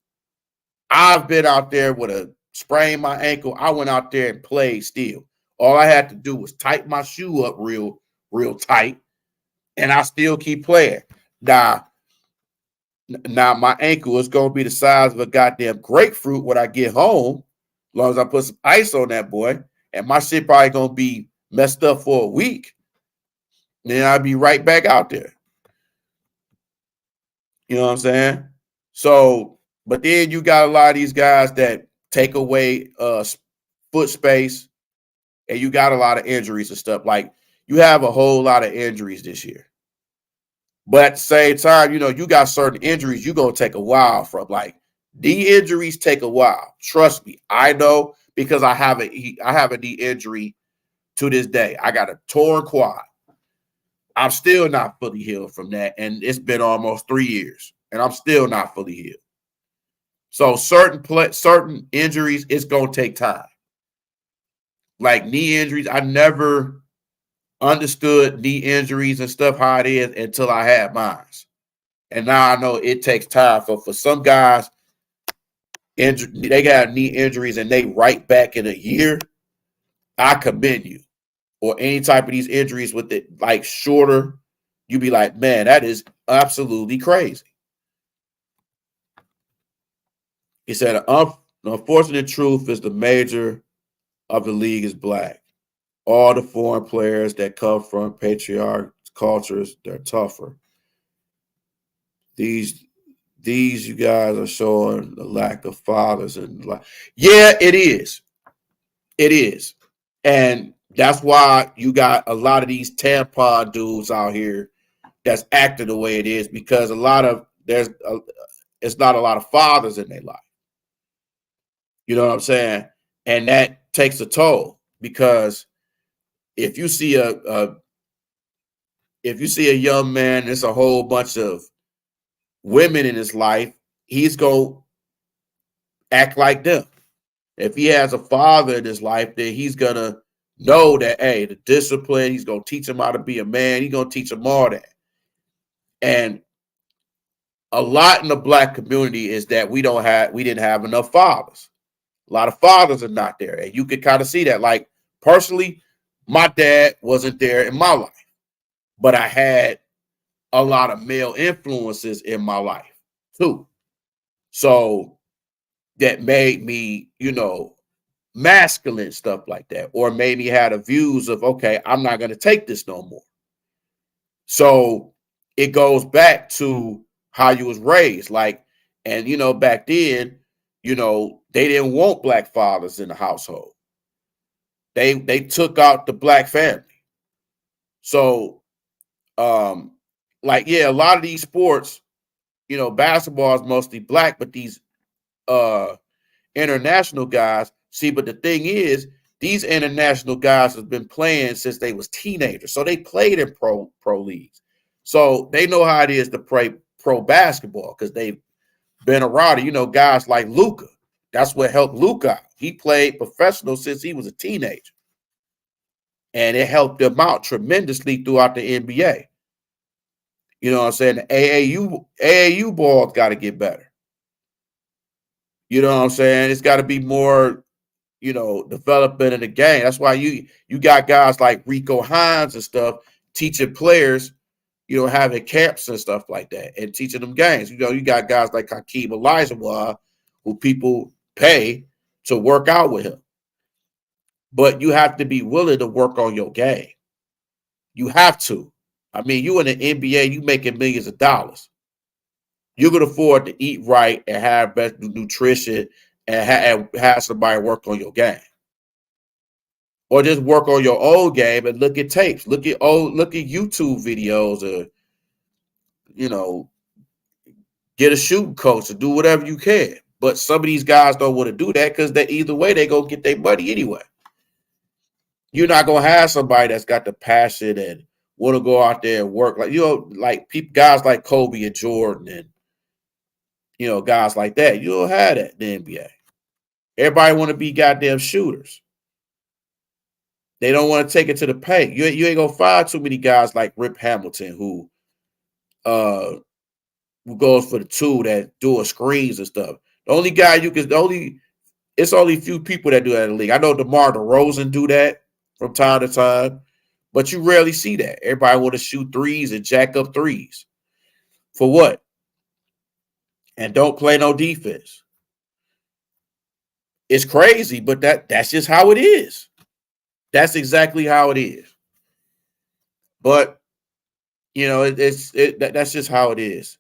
I've been out there with a sprain my ankle. I went out there and played still. All I had to do was tighten my shoe up real tight, and I still keep playing. Now my ankle is going to be the size of a goddamn grapefruit when I get home, long as I put some ice on that boy, and my shit probably gonna be messed up for a week, then I'll be right back out there. You know what I'm saying? So, but then you got a lot of these guys that take away foot space, and you got a lot of injuries and stuff. Like you have a whole lot of injuries this year. But at the same time, you got certain injuries you're gonna take a while from. Like knee injuries take a while. Trust me, I know because I have a knee injury to this day. I got a torn quad. I'm still not fully healed from that, and it's been almost 3 years, and I'm still not fully healed. So certain injuries, it's gonna take time. Like knee injuries, I never understood knee injuries and stuff how it is until I had mine. And now I know it takes time for some guys. They got knee injuries and they right back in a year. I commend you. Or any type of these injuries with it like shorter, you be like, man, that is absolutely crazy. He said, the unfortunate truth is the major of the league is black. All the foreign players that come from patriarch cultures, they're tougher. These you guys are showing the lack of fathers and yeah, it is. It is. And that's why you got a lot of these tampon dudes out here that's acting the way it is, because it's not a lot of fathers in their life. You know what I'm saying? And that takes a toll, because if you see a young man, there's a whole bunch of women in his life, he's going to act like them. If he has a father in his life, then he's going to know that, hey, the discipline, he's going to teach him how to be a man. He's going to teach him all that. And a lot in the black community is that we didn't have enough fathers. A lot of fathers are not there. And you can kind of see that. Like, personally, my dad wasn't there in my life, but I had a lot of male influences in my life too. So that made me, masculine, stuff like that, or made me had a views of, okay, I'm not going to take this no more. So it goes back to how you was raised. Like, and back then, they didn't want black fathers in the household. They took out the black family. So like, yeah, a lot of these sports, basketball is mostly black, but these international guys, see, but the thing is, these international guys have been playing since they was teenagers. So they played in pro leagues. So they know how it is to play pro basketball, because they've been around it. Guys like Luka. That's what helped Luka. He played professional since he was a teenager. And it helped him out tremendously throughout the NBA. You know what I'm saying? The AAU ball's got to get better. You know what I'm saying? It's got to be more, development in the game. That's why you got guys like Rico Hines and stuff teaching players, having camps and stuff like that, and teaching them games. You got guys like Hakeem Olajuwon, who people pay to work out with him. But you have to be willing to work on your game. You have to. I mean, you in the NBA, you making millions of dollars. You can afford to eat right and have best nutrition and have somebody work on your game. Or just work on your own game and look at tapes. Look at YouTube videos, or get a shooting coach or do whatever you can. But some of these guys don't want to do that, because either way they go get their money anyway. You're not gonna have somebody that's got the passion and want to go out there and work like people, guys like Kobe and Jordan, and guys like that. You don't have that in the NBA. Everybody want to be goddamn shooters. They don't want to take it to the paint. You ain't gonna find too many guys like Rip Hamilton who goes for the two, that doing screens and stuff. The only guy it's only a few people that do that in the league. I know DeMar DeRozan do that from time to time, but you rarely see that. Everybody want to shoot threes and jack up threes. For what? And don't play no defense. It's crazy, but that's just how it is. That's exactly how it is. But that's just how it is.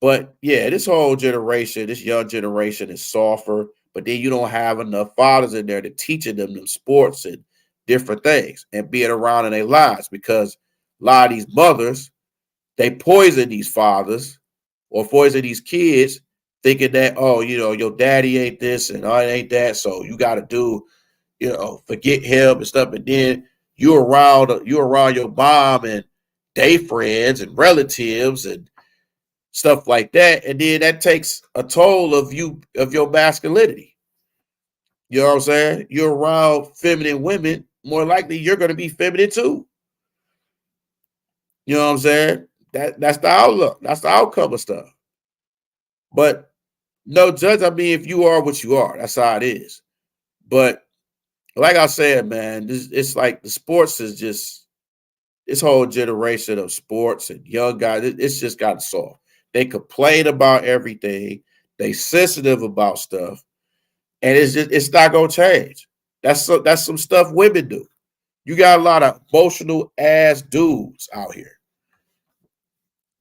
But yeah, this whole generation, this young generation is softer, but then you don't have enough fathers in there to teaching them sports and different things and being around in their lives, because a lot of these mothers, they poison these fathers or poison these kids thinking that, oh, your daddy ain't this and I ain't that, so you got to do, forget him and stuff. And then you around your mom and they friends and relatives and stuff like that, and then that takes a toll of your masculinity. You know what I'm saying? You're around feminine women, more likely you're going to be feminine too. You know what I'm saying? That's the outlook. That's the outcome of stuff. But no judge. I mean, if you are what you are, that's how it is. But like I said, man, it's like the sports is just this whole generation of sports and young guys. It's just gotten soft. They complain about everything. They sensitive about stuff, and it's not gonna change. That's some stuff women do. You got a lot of emotional ass dudes out here.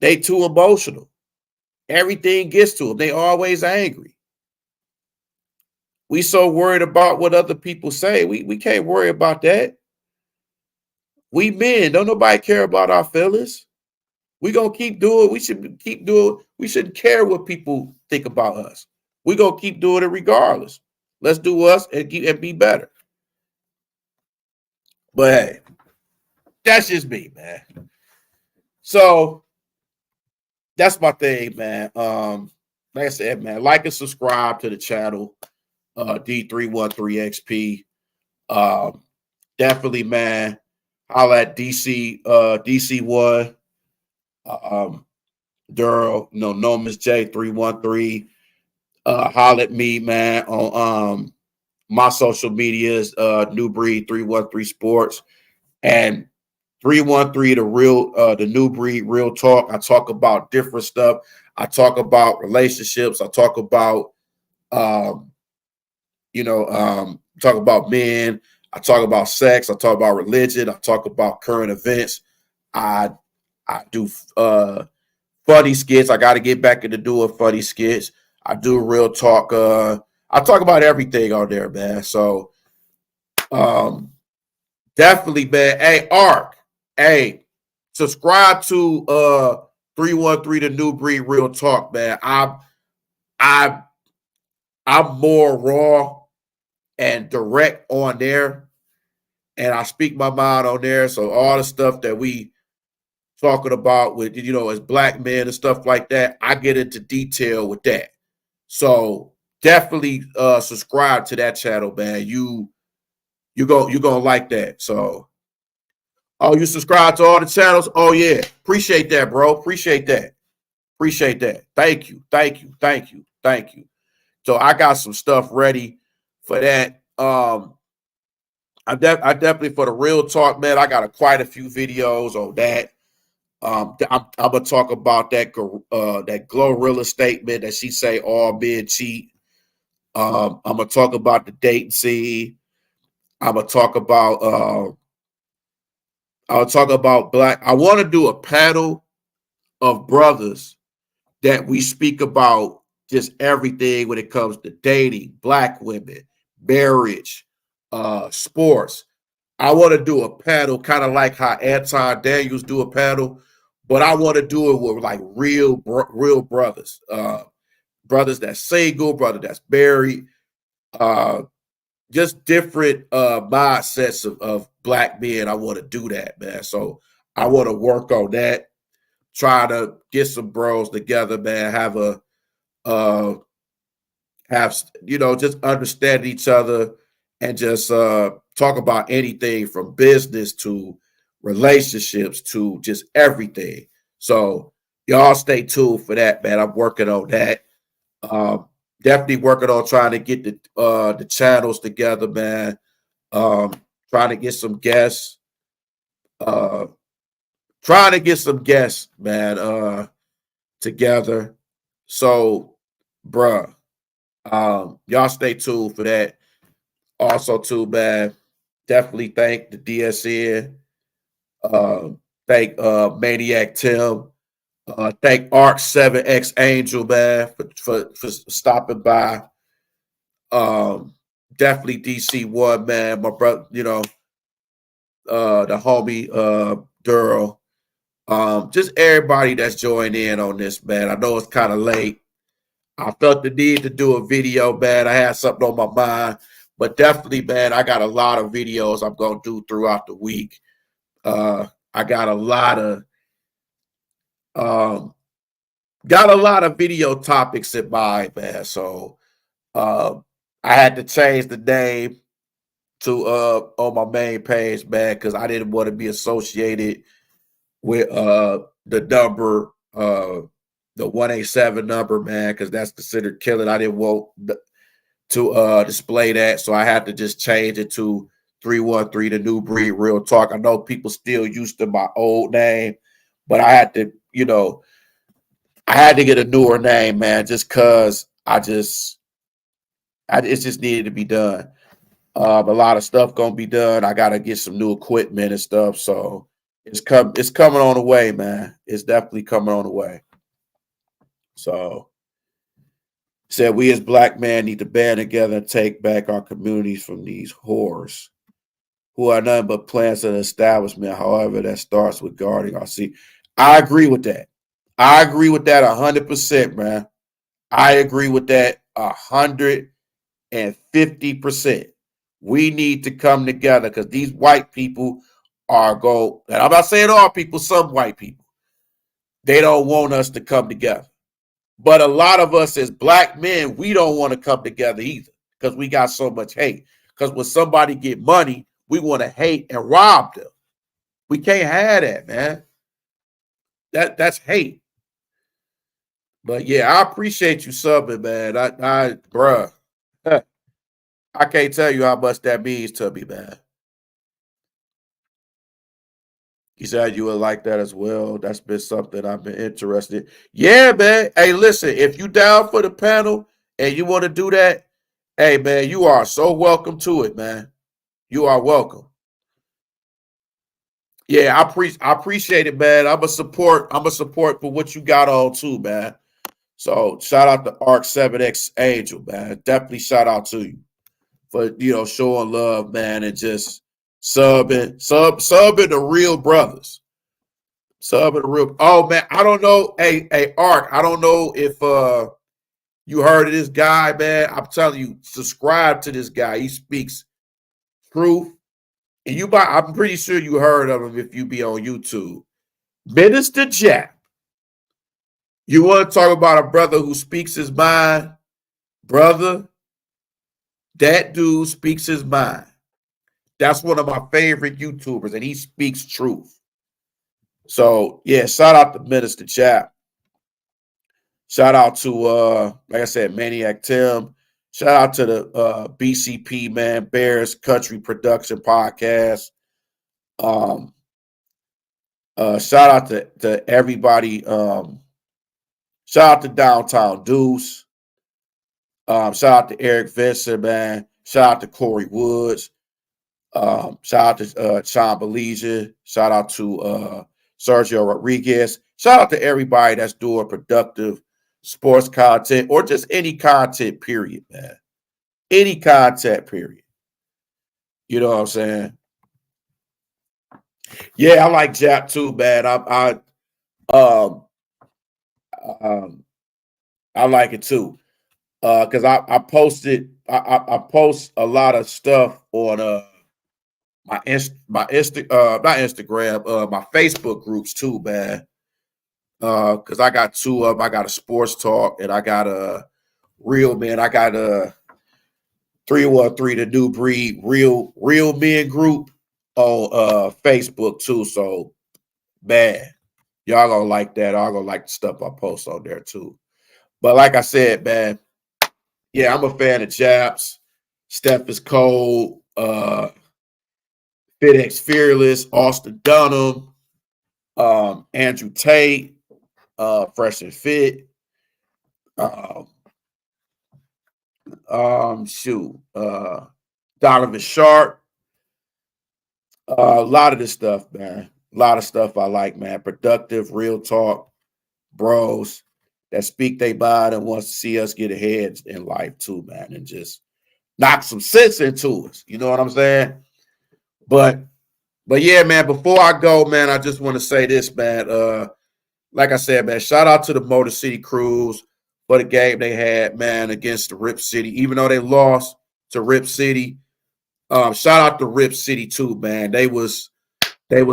They too emotional. Everything gets to them. They always angry. We so worried about what other people say. We can't worry about that. We men, don't nobody care about our feelings. We gonna keep doing. We should keep doing. We shouldn't care what people think about us. We gonna keep doing it regardless. Let's do us and be better. But hey, that's just me, man. So that's my thing, man. Like I said, man, like and subscribe to the channel, D313XP. Um, Definitely, man. Holla at DC1. Um, Durl, no Miss J313. Holla at me, man, on my social medias, New Breed 313 Sports and 313 the New Breed Real Talk. I talk about different stuff. I talk about relationships. I talk about um, talk about men. I talk about sex. I talk about religion. I talk about current events. I I do funny skits. I got to get back into doing funny skits. I do real talk. I talk about everything on there, man. So um, definitely, man. Hey, Ark. Hey, subscribe to 313 the New Breed Real Talk, man. I I'm more raw and direct on there, and I speak my mind on there. So all the stuff that we talking about with as black men and stuff like that, I get into detail with that. So definitely subscribe to that channel, man. You gonna like that. So you subscribe to all the channels? Oh yeah. Appreciate that, bro. Appreciate that. Appreciate that. Thank you. Thank you. Thank you. Thank you. So I got some stuff ready for that. I definitely, for the real talk, man. I got quite a few videos on that. I'm gonna talk about that Glorilla statement that she say all men cheat. I'm gonna talk about the dating scene. I'm gonna talk about I'll talk about black. I want to do a panel of brothers that we speak about just everything when it comes to dating, black women, marriage, sports. I want to do a panel, kind of like how Anton Daniels do a panel, but I want to do it with like real brothers, brothers that's single, brother that's married, uh, just different mindsets of black men. I want to do that, man. So I want to work on that. Try to get some bros together, man. Uh, just understand each other and just talk about anything from business to relationships to just everything. So y'all stay tuned for that, man. I'm working on that. Um, Definitely working on trying to get the channels together, man. Um, Trying to get some guests. Uh, Trying to get some guests, man. Together. So, bruh, y'all stay tuned for that. Also, too, man, definitely thank the DSN. Uh, thank Maniac Tim. Thank Arc 7X Angel, man, for stopping by. Um, definitely DC1, man. My brother, the homie Duro. Just everybody that's joined in on this, man. I know it's kind of late. I felt the need to do a video, man. I had something on my mind, but definitely, man, I got a lot of videos I'm gonna do throughout the week. I um, got a lot of video topics in mind, man. So I had to change the name to on my main page, man, because I didn't want to be associated with the number the 187 number, man, because that's considered killing. I didn't want to display that, so I had to just change it to 313 the new breed real talk. I know people still used to my old name, but I had to, I had to get a newer name, man, just cause it just needed to be done. A lot of stuff gonna be done. I gotta get some new equipment and stuff. So it's coming on the way, man. It's definitely coming on the way. So said we as black men need to band together and take back our communities from these whores who are nothing but plants of the establishment. However, that starts with guarding our sea. I agree with that. I agree with that 100%, man. I agree with that 150%. We need to come together because these white people and I'm not saying all people, some white people, they don't want us to come together. But a lot of us as black men, we don't want to come together either because we got so much hate. Because when somebody get money, we want to hate and rob them. We can't have that, man. That's hate. But yeah, I appreciate you subbing, man. Bruh, I can't tell you how much that means to me, man. You said you would like that as well. That's been something I've been interested. Yeah, man. Hey, listen, if you down for the panel and you want to do that, hey, man, you are so welcome to it, man. You are welcome. Yeah, I appreciate it, man. I'm a support for what you got on too, man. So shout out to Arc 7X Angel, man. Definitely shout out to you for showing love, man, and just subbing the real brothers. Subbing the real. Oh man, I don't know. Hey, Arc, I don't know if you heard of this guy, man. I'm telling you, subscribe to this guy. He speaks truth. And I'm pretty sure you heard of him if you be on YouTube. Minister Jack. You want to talk about a brother who speaks his mind? Brother, that dude speaks his mind. That's one of my favorite YouTubers, and he speaks truth. So, yeah, shout out to Minister Jack. Shout out to, like I said, Maniac Tim. Shout out to the BCP, man, Bears Country Production Podcast. Shout out to everybody. Shout out to Downtown Deuce. Shout out to Eric Vincent, man. Shout out to Corey Woods. Shout out to Sean Belize. Shout out to Sergio Rodriguez. Shout out to everybody that's doing productive sports content or just any content, period, man. Any content, period. You know what I'm saying? Yeah, I like Jap too, man. Um, um, I like it too. Because I posted I post a lot of stuff on my not Instagram, my Facebook groups too, man. Because I got two of them. I got a sports talk and I got a real man. I got a 313 the new breed real men group on Facebook too. So man, y'all gonna like that. Y'all gonna like the stuff I post on there too. But like I said, man, yeah, I'm a fan of Japs. Steph is cold. FedEx Fearless, Austin Dunham, Andrew Tate, Fresh and Fit. Um, shoot. Donovan Sharp. A lot of this stuff, man. A lot of stuff I like, man. Productive, real talk, bros that speak they body and wants to see us get ahead in life too, man, and just knock some sense into us. You know what I'm saying? But yeah, man, before I go, man, I just want to say this, man. Like I said, man, shout out to the Motor City Crews for the game they had, man, against the Rip City. Even though they lost to Rip City, shout out to Rip City too, man. They was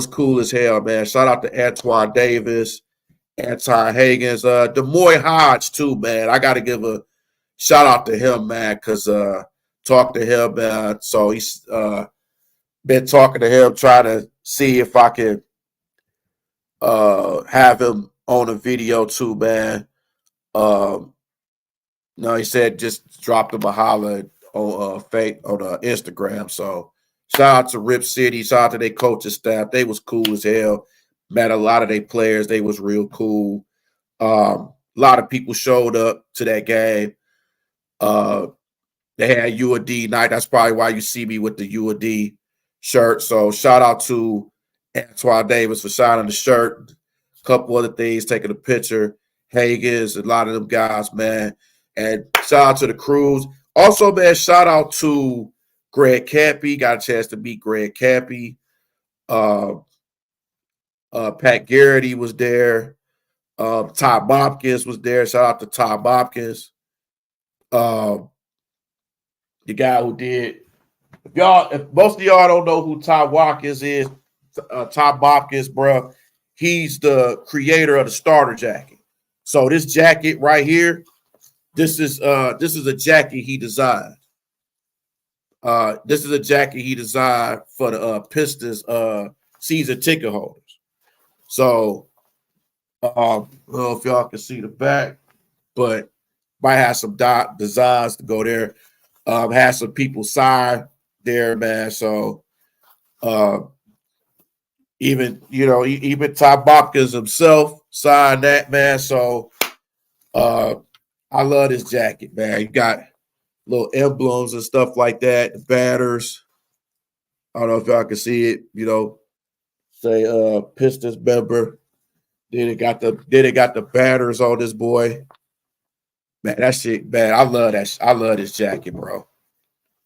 cool as hell, man. Shout out to Antoine Davis, Anton Higgins, Demoy Hodge too, man. I got to give a shout out to him, man, because talked to him, man. So he's been talking to him, trying to see if I can have him on a video too, man. No, he said just dropped him a holler on Instagram. So shout out to Rip City, shout out to their coaching staff. They was cool as hell. Met a lot of their players. They was real cool. A lot of people showed up to that game. They had UAD night. That's probably why you see me with the UAD shirt. So shout out to Antoine Davis for signing the shirt. A couple other things, taking a picture. Higgins, a lot of them guys, man. And shout out to the crews. Also, man, shout out to Greg Cappy. Got a chance to meet Greg Cappy. Pat Garrity was there. Ty Bobkins was there. Shout out to Ty Bobkins. The guy who did. If most of y'all don't know who Ty Watkins is, Ty Bobkins, bro, he's the creator of the starter jacket. So this jacket right here, this is a jacket he designed. This is a jacket he designed for the Pistons season ticket holders. So I don't know if y'all can see the back, but might have some designs to go there. Have some people sign there, man. So even Ty Bobkins himself signed that, man. So I love this jacket, man. You got little emblems and stuff like that, the banners. I don't know if y'all can see it, say Pistons member. Then it got the banners on this boy. Man, that shit, man. I love that. I love this jacket, bro.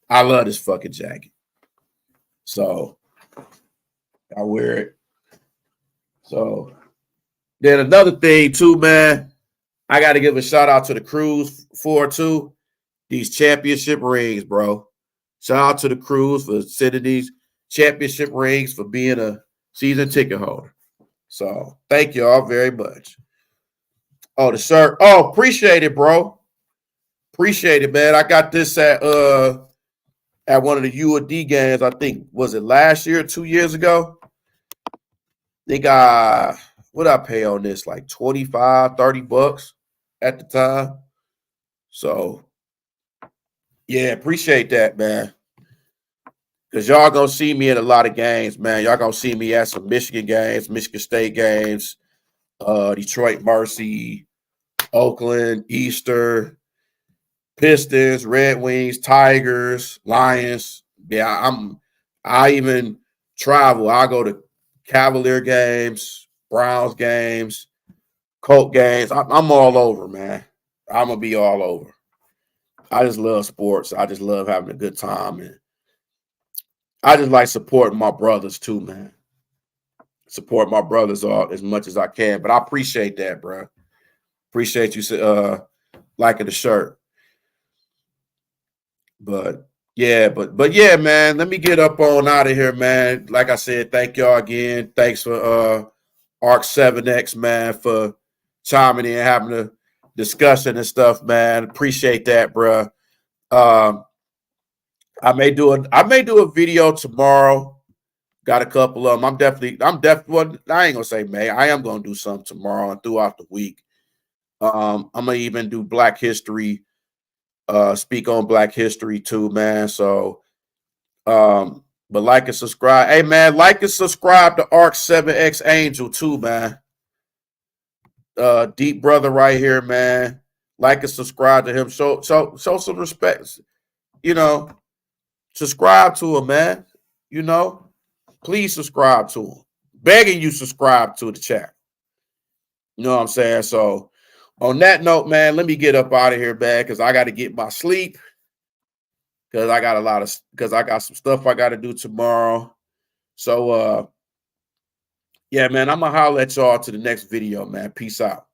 I love this fucking jacket. So I wear it. So then another thing too, man. I got to give a shout out to the crews for too. These championship rings, bro. Shout out to the crews for sending these championship rings, for being a season ticket holder. So thank you all very much. Oh, the shirt. Oh, appreciate it, bro. Appreciate it, man. I got this at one of the UAD games. I think, was it last year, 2 years ago? They got, what I pay on this? Like $25-$30 at the time. So yeah, appreciate that, man. Because y'all gonna see me in a lot of games, man. Y'all gonna see me at some Michigan games, Michigan State games, Detroit Mercy, Oakland, Easter, Pistons, Red Wings, Tigers, Lions. Yeah, I even travel. I go to Cavalier games, Browns games, Colt games. I'm all over, man. I'm gonna be all over. I just love sports. I just love having a good time, and I just like supporting my brothers too, man. Support my brothers all as much as I can. But I appreciate that, bro. Appreciate you liking the shirt. But yeah, man. Let me get up on out of here, man. Like I said, thank y'all again. Thanks for Arc 7X, man, for chiming in, having a discussion and stuff, man. Appreciate that, bro. I may do a video tomorrow. Got a couple of them. Well, I ain't gonna say May. I am gonna do some tomorrow and throughout the week. I'm gonna even do Black History, speak on Black History too, man. So but like and subscribe. Hey man, like and subscribe to Arc 7X Angel too, man. Deep brother right here, man. Like and subscribe to him. Show some respect. Subscribe to him, man. You know, please subscribe to him. Begging you subscribe to the channel. You know what I'm saying? So on that note, man, let me get up out of here, man, because I got to get my sleep. Because I got some stuff I got to do tomorrow. So yeah, man, I'm gonna holler at y'all to the next video, man. Peace out.